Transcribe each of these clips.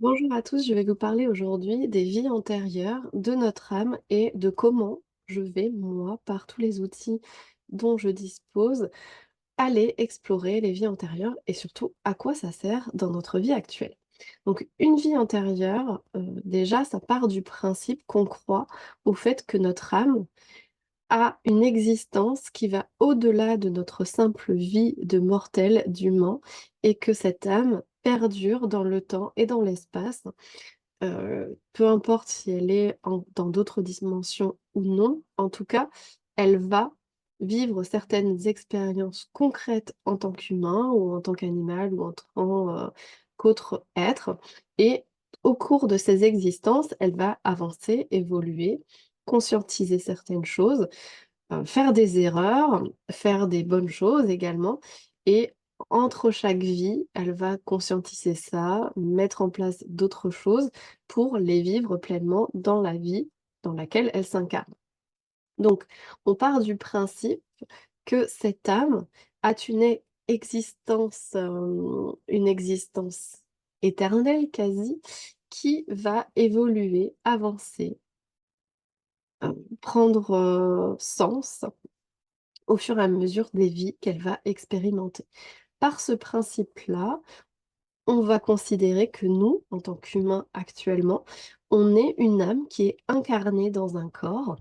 Bonjour à tous, je vais vous parler aujourd'hui des vies antérieures de notre âme et de comment je vais, moi, par tous les outils dont je dispose, aller explorer les vies antérieures et surtout à quoi ça sert dans notre vie actuelle. Donc une vie antérieure, déjà, ça part du principe qu'on croit au fait que notre âme a une existence qui va au-delà de notre simple vie de mortel, d'humain, et que cette âme perdure dans le temps et dans l'espace. Peu importe si elle est dans d'autres dimensions ou non, en tout cas, elle va vivre certaines expériences concrètes en tant qu'humain ou en tant qu'animal ou en tant, qu'autre être et au cours de ces existences, elle va avancer, évoluer, conscientiser certaines choses, faire des erreurs, faire des bonnes choses également et entre chaque vie, elle va conscientiser ça, mettre en place d'autres choses pour les vivre pleinement dans la vie dans laquelle elle s'incarne. Donc, on part du principe que cette âme a une existence éternelle quasi, qui va évoluer, avancer, prendre, sens au fur et à mesure des vies qu'elle va expérimenter. Par ce principe-là, on va considérer que nous, en tant qu'humains actuellement, on est une âme qui est incarnée dans un corps,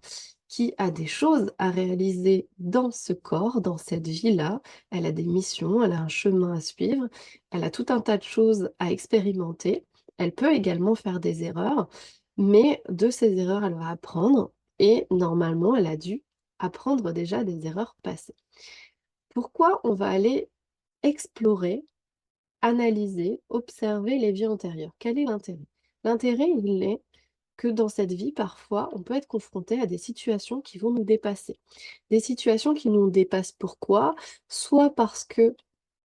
qui a des choses à réaliser dans ce corps, dans cette vie-là. Elle a des missions, elle a un chemin à suivre, elle a tout un tas de choses à expérimenter. Elle peut également faire des erreurs, mais de ces erreurs, elle va apprendre et normalement, elle a dû apprendre déjà des erreurs passées. Pourquoi on va aller explorer, analyser, observer les vies antérieures? Quel est l'intérêt? L'intérêt, il est que dans cette vie, parfois, on peut être confronté à des situations qui vont nous dépasser. Des situations qui nous dépassent pourquoi? Soit parce que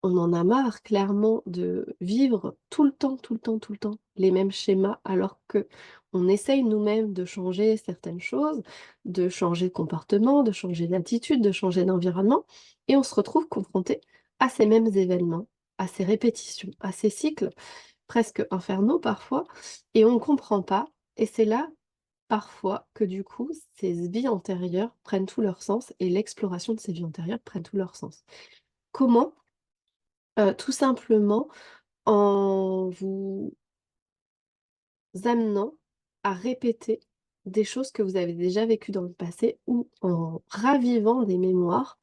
on en a marre clairement de vivre tout le temps, tout le temps, tout le temps les mêmes schémas alors que on essaye nous-mêmes de changer certaines choses, de changer de comportement, de changer d'attitude, de changer d'environnement et on se retrouve confronté à ces mêmes événements, à ces répétitions, à ces cycles presque infernaux parfois et on ne comprend pas et c'est là parfois que du coup ces vies antérieures prennent tout leur sens et l'exploration de ces vies antérieures prennent tout leur sens. Comment? Tout simplement en vous amenant à répéter des choses que vous avez déjà vécues dans le passé ou en ravivant des mémoires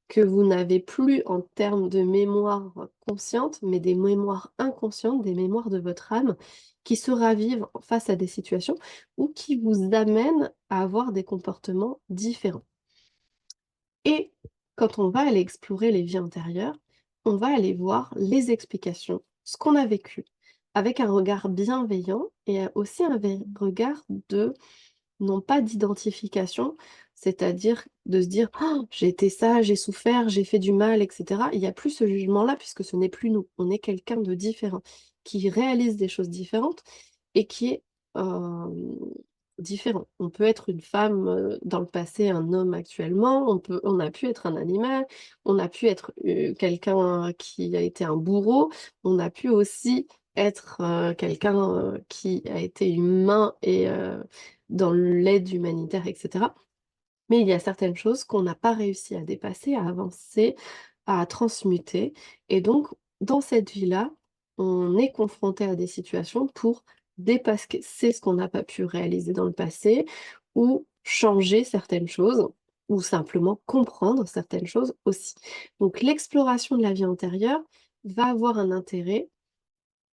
que vous n'avez plus en termes de mémoire consciente, mais des mémoires inconscientes, des mémoires de votre âme qui se ravivent face à des situations ou qui vous amènent à avoir des comportements différents. Et quand on va aller explorer les vies antérieures, on va aller voir les explications, ce qu'on a vécu, avec un regard bienveillant et aussi un regard de, non pas d'identification, c'est-à-dire de se dire «Oh, j'ai été ça, j'ai souffert, j'ai fait du mal, etc.» Il n'y a plus ce jugement-là puisque ce n'est plus nous, on est quelqu'un de différent, qui réalise des choses différentes et qui est différent. On peut être une femme dans le passé, un homme actuellement, on a pu être un animal, on a pu être quelqu'un qui a été un bourreau, on a pu aussi être quelqu'un qui a été humain et dans l'aide humanitaire, etc. Mais il y a certaines choses qu'on n'a pas réussi à dépasser, à avancer, à transmuter. Et donc, dans cette vie-là, on est confronté à des situations pour dépasser ce qu'on n'a pas pu réaliser dans le passé, ou changer certaines choses, ou simplement comprendre certaines choses aussi. Donc, l'exploration de la vie antérieure va avoir un intérêt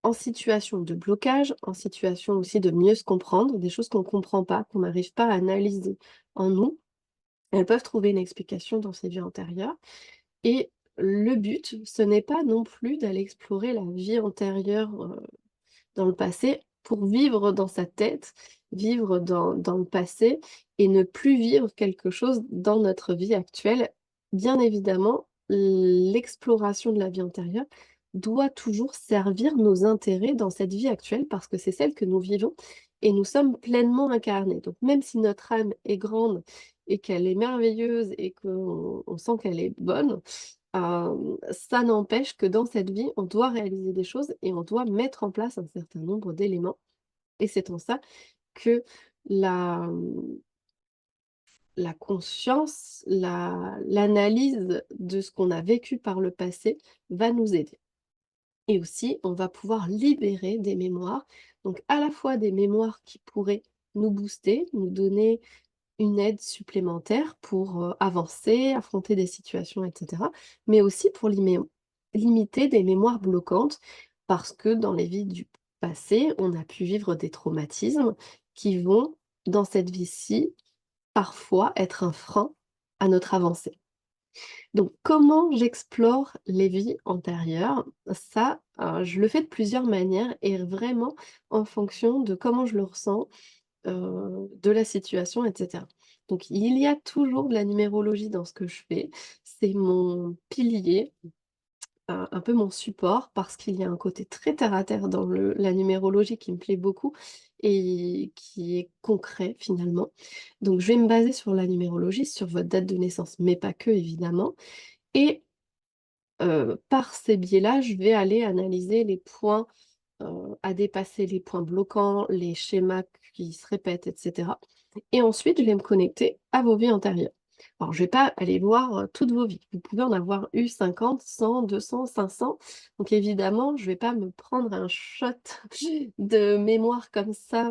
en situation de blocage, en situation aussi de mieux se comprendre, des choses qu'on ne comprend pas, qu'on n'arrive pas à analyser en nous. Elles peuvent trouver une explication dans ces vies antérieures et le but, ce n'est pas non plus d'aller explorer la vie antérieure, dans le passé pour vivre dans sa tête, vivre dans le passé et ne plus vivre quelque chose dans notre vie actuelle. Bien évidemment, l'exploration de la vie antérieure doit toujours servir nos intérêts dans cette vie actuelle parce que c'est celle que nous vivons et nous sommes pleinement incarnés. Donc même si notre âme est grande et qu'elle est merveilleuse et qu'on sent qu'elle est bonne, Ça n'empêche que dans cette vie, on doit réaliser des choses et on doit mettre en place un certain nombre d'éléments et c'est en ça que la, la conscience, l'analyse de ce qu'on a vécu par le passé va nous aider. Et aussi, on va pouvoir libérer des mémoires, donc à la fois des mémoires qui pourraient nous booster, nous donner une aide supplémentaire pour, avancer, affronter des situations et cetera, mais aussi pour limiter des mémoires bloquantes parce que dans les vies du passé, on a pu vivre des traumatismes qui vont, dans cette vie-ci, parfois être un frein à notre avancée. Donc comment j'explore les vies antérieures? Ça, je le fais de plusieurs manières et vraiment en fonction de comment je le ressens, de la situation et cetera. Donc il y a toujours de la numérologie dans ce que je fais. C'est mon pilier, un peu mon support parce qu'il y a un côté très terre à terre dans la numérologie qui me plaît beaucoup et qui est concret finalement. Donc je vais me baser sur la numérologie, sur votre date de naissance, mais pas que évidemment et par ces biais-là, je vais aller analyser les points à dépasser, les points bloquants, les schémas qui se répètent, et cetera. Et ensuite, je vais me connecter à vos vies antérieures. Alors, je ne vais pas aller voir toutes vos vies. Vous pouvez en avoir eu 50, 100, 200, 500. Donc, évidemment, je ne vais pas me prendre un shot de mémoire comme ça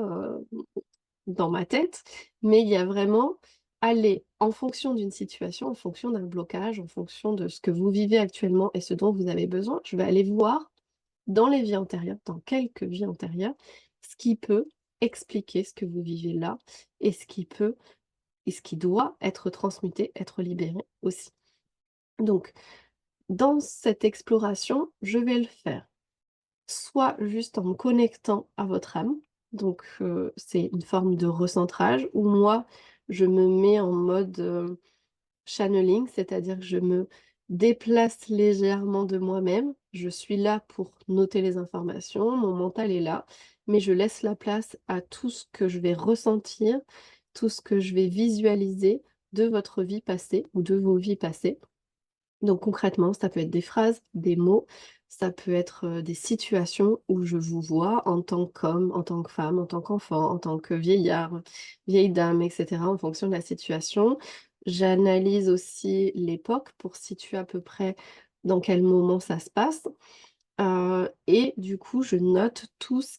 dans ma tête, mais il y a vraiment aller en fonction d'une situation, en fonction d'un blocage, en fonction de ce que vous vivez actuellement et ce dont vous avez besoin. Je vais aller voir dans les vies antérieures, dans quelques vies antérieures, ce qui peut expliquer ce que vous vivez là et ce qui peut et ce qui doit être transmuté, être libéré aussi. Donc, dans cette exploration, je vais le faire soit juste en me connectant à votre âme, donc c'est une forme de recentrage où moi, je me mets en mode, channeling, c'est-à-dire que je me déplace légèrement de moi-même. Je suis là pour noter les informations, mon mental est là, mais je laisse la place à tout ce que je vais ressentir, tout ce que je vais visualiser de votre vie passée ou de vos vies passées. Donc concrètement, ça peut être des phrases, des mots, ça peut être, des situations où je vous vois en tant qu'homme, en tant que femme, en tant qu'enfant, en tant que vieillard, vieille dame et cetera en fonction de la situation. J'analyse aussi l'époque pour situer à peu près dans quel moment ça se passe, et du coup, je note tout ce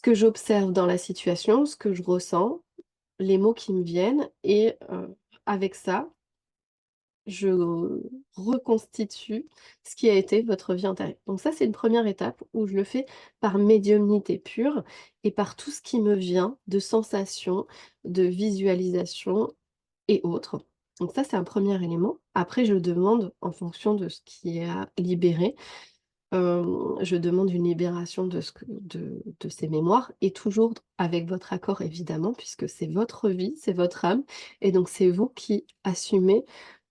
que j'observe dans la situation, ce que je ressens, les mots qui me viennent et avec ça, je reconstitue ce qui a été votre vie antérieure. Donc ça, c'est une première étape où je le fais par médiumnité pure et par tout ce qui me vient de sensations, de visualisation et autres. Donc ça, c'est un premier élément. Après, je demande, en fonction de ce qui est à libérer, je demande une libération de ces mémoires et toujours avec votre accord évidemment, puisque c'est votre vie, c'est votre âme et donc c'est vous qui assumez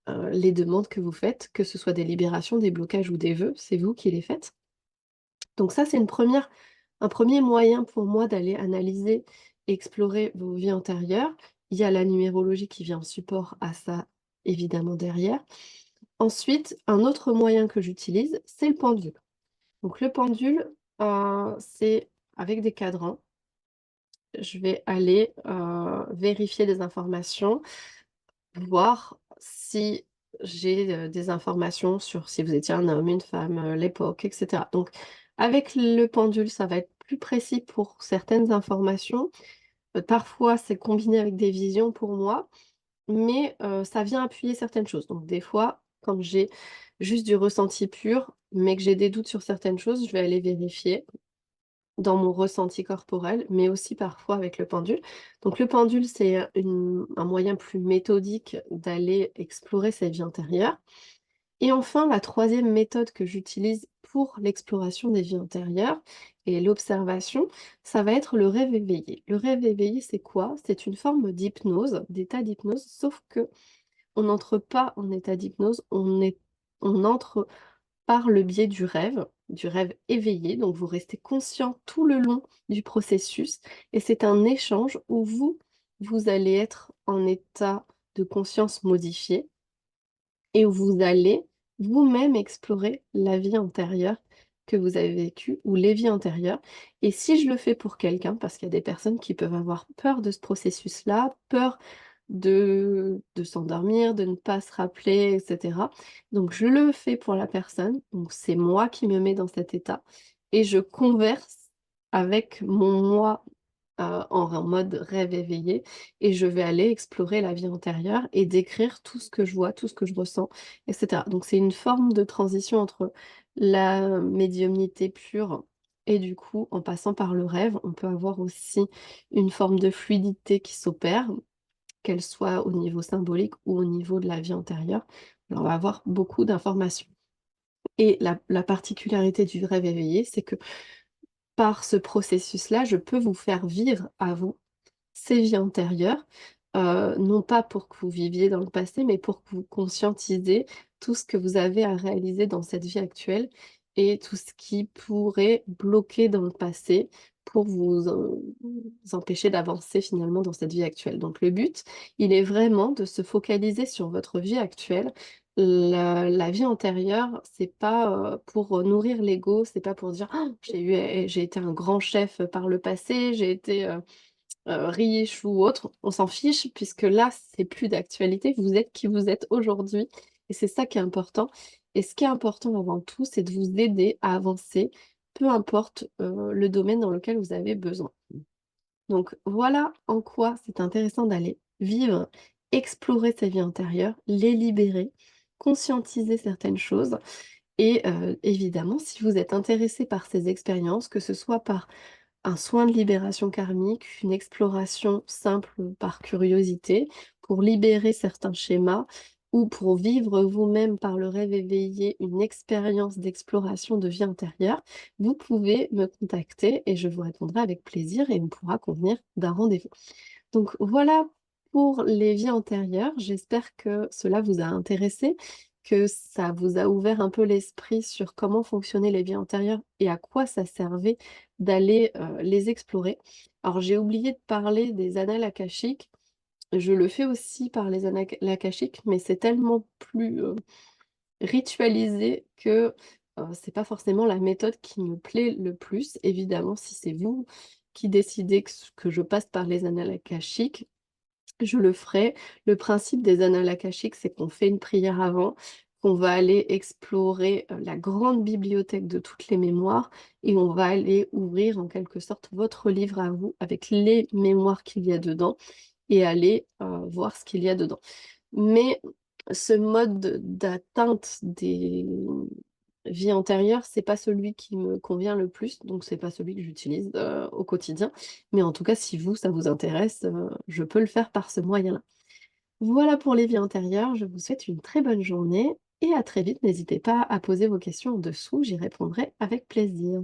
les demandes que vous faites, que ce soit des libérations, des blocages ou des vœux, c'est vous qui les faites. Donc ça, c'est un premier moyen pour moi d'aller analyser, explorer vos vies antérieures. Il y a la numérologie qui vient en support à ça, évidemment, derrière. Ensuite, un autre moyen que j'utilise, c'est le pendule. Donc le pendule, c'est avec des cadrans. Je vais aller, vérifier des informations. Voir si j'ai, des informations sur si vous étiez un homme, une femme, l'époque et cetera. Donc avec le pendule, ça va être plus précis pour certaines informations. Parfois, c'est combiné avec des visions pour moi, mais ça vient appuyer certaines choses. Donc des fois, quand j'ai juste du ressenti pur, mais que j'ai des doutes sur certaines choses, je vais aller vérifier dans mon ressenti corporel, mais aussi parfois avec le pendule. Donc le pendule, c'est un moyen plus méthodique d'aller explorer sa vie intérieure. Et enfin, la troisième méthode que j'utilise pour l'exploration des vies antérieures et l'observation, ça va être le rêve éveillé. Le rêve éveillé, c'est quoi? C'est une forme d'hypnose, d'état d'hypnose, sauf que on n'entre pas en état d'hypnose, on entre par le biais du rêve éveillé. Donc vous restez conscient tout le long du processus et c'est un échange où vous allez être en état de conscience modifié et où vous allez vous-même explorer la vie antérieure que vous avez vécue ou les vies antérieures. Et si je le fais pour quelqu'un, parce qu'il y a des personnes qui peuvent avoir peur de ce processus-là, peur de s'endormir, de ne pas se rappeler, et cetera. Donc je le fais pour la personne, donc c'est moi qui me mets dans cet état et je converse avec mon moi, en mode rêve éveillé et je vais aller explorer la vie antérieure et décrire tout ce que je vois, tout ce que je ressens, et cetera. Donc c'est une forme de transition entre la médiumnité pure et du coup, en passant par le rêve, on peut avoir aussi une forme de fluidité qui s'opère, qu'elle soit au niveau symbolique ou au niveau de la vie antérieure. Alors, on va avoir beaucoup d'informations. Et la particularité du rêve éveillé, c'est que par ce processus-là, je peux vous faire vivre à vous ces vies antérieures, non pas pour que vous viviez dans le passé, mais pour que vous conscientisez tout ce que vous avez à réaliser dans cette vie actuelle et tout ce qui pourrait bloquer dans le passé pour vous empêcher d'avancer finalement dans cette vie actuelle. Donc le but, il est vraiment de se focaliser sur votre vie actuelle. La vie antérieure, c'est pas, pour nourrir l'ego, c'est pas pour dire: «Ah, j'ai été un grand chef par le passé, j'ai été, riche ou autre, on s'en fiche puisque là, c'est plus d'actualité. Vous êtes qui vous êtes aujourd'hui et c'est ça qui est important et ce qui est important avant tout, c'est de vous aider à avancer, peu importe, le domaine dans lequel vous avez besoin. Donc voilà en quoi c'est intéressant d'aller vivre, explorer sa vie intérieure, les libérer, conscientiser certaines choses et évidemment, si vous êtes intéressé par ces expériences, que ce soit par un soin de libération karmique, une exploration simple par curiosité, pour libérer certains schémas ou pour vivre vous-même par le rêve éveillé une expérience d'exploration de vie intérieure, vous pouvez me contacter et je vous répondrai avec plaisir et on pourra convenir d'un rendez-vous. Donc voilà pour les vies antérieures. J'espère que cela vous a intéressé, que ça vous a ouvert un peu l'esprit sur comment fonctionnaient les vies antérieures et à quoi ça servait d'aller, les explorer. Alors j'ai oublié de parler des annales akashiques. Je le fais aussi par les annales akashiques, mais c'est tellement plus, ritualisé que, c'est pas forcément la méthode qui me plaît le plus. Évidemment, si c'est vous qui décidez que je passe par les annales akashiques, je le ferai. Le principe des annales akashiques, c'est qu'on fait une prière avant, qu'on va aller explorer, la grande bibliothèque de toutes les mémoires et on va aller ouvrir en quelque sorte votre livre à vous avec les mémoires qu'il y a dedans et aller, voir ce qu'il y a dedans. Mais ce mode d'atteinte des vies antérieures, c'est pas celui qui me convient le plus, donc c'est pas celui que j'utilise, au quotidien. Mais en tout cas, si vous, ça vous intéresse, je peux le faire par ce moyen-là. Voilà pour les vies antérieures, je vous souhaite une très bonne journée et à très vite. N'hésitez pas à poser vos questions en dessous, j'y répondrai avec plaisir.